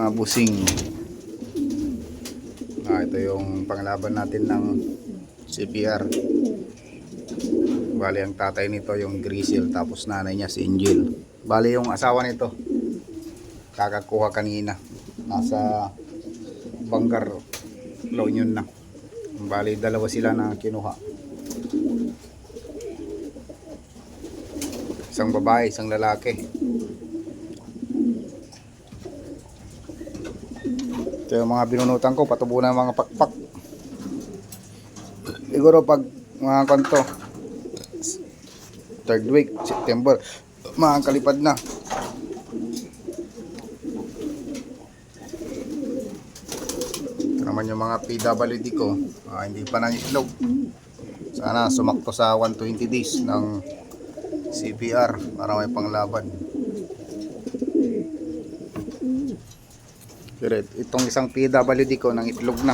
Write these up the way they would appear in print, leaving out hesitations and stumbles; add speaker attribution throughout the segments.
Speaker 1: mga busing. Ito yung panglaban natin ng CPR. Bali ang tatay nito yung Grizzle, tapos nanay niya si Angel. Bali yung asawa nito kakakuha kanina, nasa Bangar La Union na. Bali dalawa sila na kinuha, isang babae, isang lalaki. Ito yung mga binunutan ko, patubunan ng mga pakpak. Siguro pag mga kanto, 3rd week, September, mga kalipad na. Ito naman yung mga PWD ko, hindi pa nang itlog. Sana sumakto sa 120 days ng CPR para may panglaban. Itong isang PWD ko ng itlog na.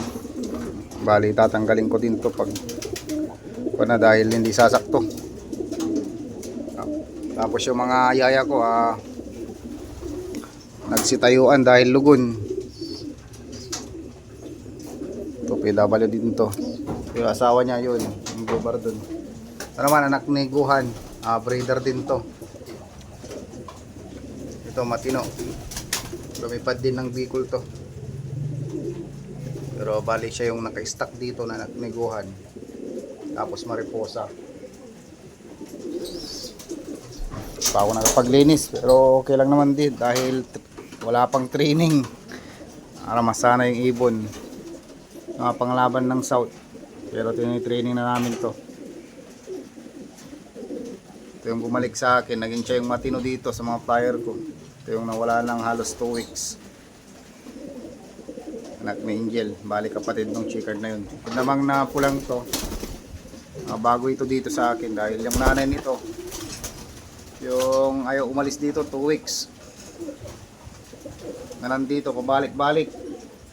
Speaker 1: Bali tatanggalin ko din to pag na dahil hindi sasakto. Tapos yung mga yaya ko nagsitayuan dahil lugon. Ito PWD din to. Yung asawa niya yun, yung gobar dun. Ito naman anak ni Guhan, breeder din to. Ito matino, lumipad din ng Bicol to. Pero bali siya yung naka-stack dito na nagneguhan. Tapos mariposa. Pa ako nakapaglinis, pero okay lang naman din dahil wala pang training. Para masana yung ibon. Mga panglaban ng South. Pero tinitraining na namin to. Ito yung bumalik sa akin, naging siya yung matino dito sa mga flyer ko. Ito yung nawala ng halos 2 weeks. Anak ni Angel, bali kapatid ng chikard na yun. Ito namang napulang to, bago ito dito sa akin dahil yung nanay nito yung ayaw umalis dito 2 weeks na nandito pabalik-balik.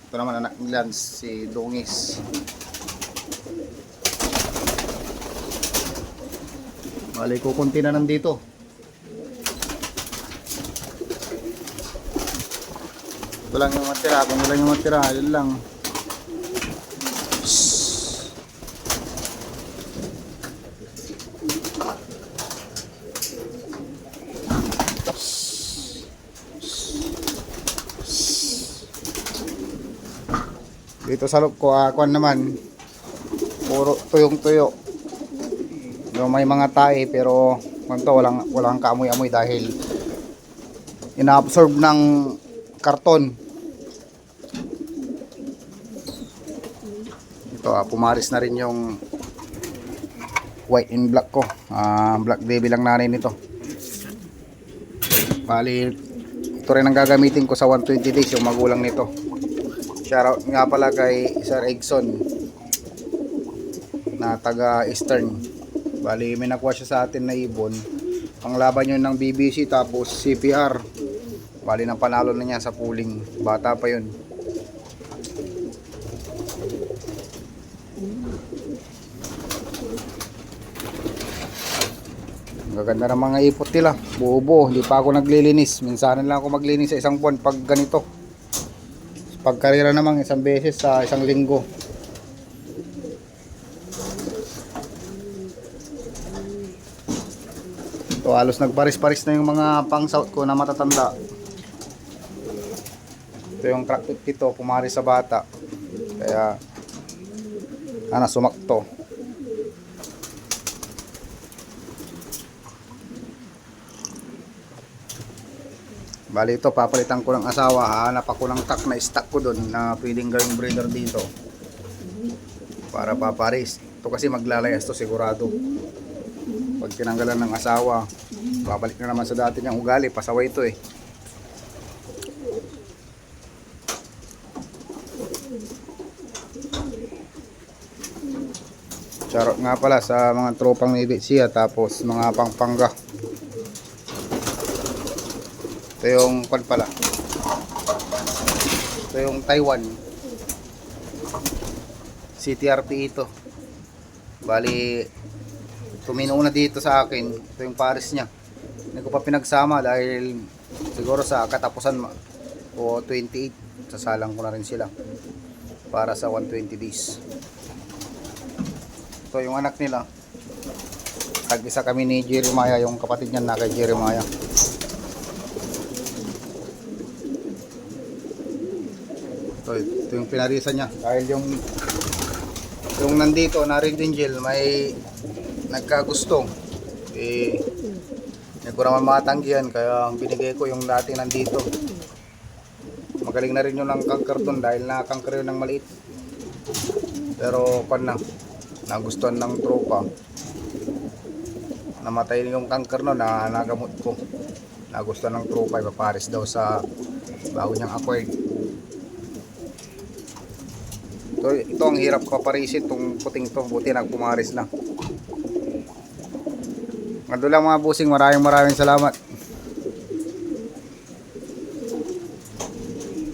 Speaker 1: Ito naman anak ni Lance, si Dungis. Bali kukunti na nandito. Ito lang yung matira, kung wala yung matira, yun lang. Dito sa loob ko, kuwan naman, puro tuyong tuyo. Yung may mga tae, pero walang kaamoy-amoy dahil ina-absorb ng karton. Ito, pumaris na rin yung white and black ko. Black baby lang nanay nito. Bali, ito rin ang gagamitin ko sa 120 days, yung magulang nito. Shoutout nga pala kay Sir Egson na taga Eastern. Bali, may nakuha siya sa atin na ibon. Panglaban yun ng BBC tapos CPR. Bali, nang panalo na niya sa pooling. Bata pa yun. Gaganda ng mga ipot nila, buo-buo. Hindi pa ako naglilinis, minsan lang ako maglinis sa isang buwan pag ganito. Pag karera naman isang beses sa isang linggo. Ito halos nagparis-paris na yung mga pang south ko na matatanda. Ito yung crack tooth dito, pumari sa bata, kaya sumakto. Bali ito, papalitan ko ng asawa. Hahanap ako ng tak na stock ko doon na pwedeng gawing breeder dito para paparis. Ito kasi maglalayas to sigurado. Pag tinanggalan ng asawa, babalik na naman sa dati niyang ugali. Pasaway ito eh. Charot nga pala sa mga tropang ni Betsia, tapos mga pangpangga. Ito yung kwan pala. Ito yung Taiwan. CTRP ito. Bali, tumino na dito sa akin. Ito yung pares niya. Hindi ko pa pinagsama dahil siguro sa katapusan o 28. Sasalang ko na rin sila para sa 120 days. Ito yung anak nila. Tag-isa kami ni Jeremiah, yung kapatid niya na kay Jeremiah. Ito yung pinarisan niya. Dahil yung nandito na rin din Jill, may nagkagusto. Hindi ko naman matanggihan, kaya ang binigay ko yung dati nandito. Magaling na rin yung ng kanker doon dahil nakangker yun ng maliit. Pero nagustuhan ng tropa. Namatay yung kanker no, na nagamot ko. Nagustuhan ng tropa, ipapares daw sa bago niyang acquired. Ito ang hirap paparisin, itong puting to, buti nagpumaris na. Ando lang mga busing, maraming salamat.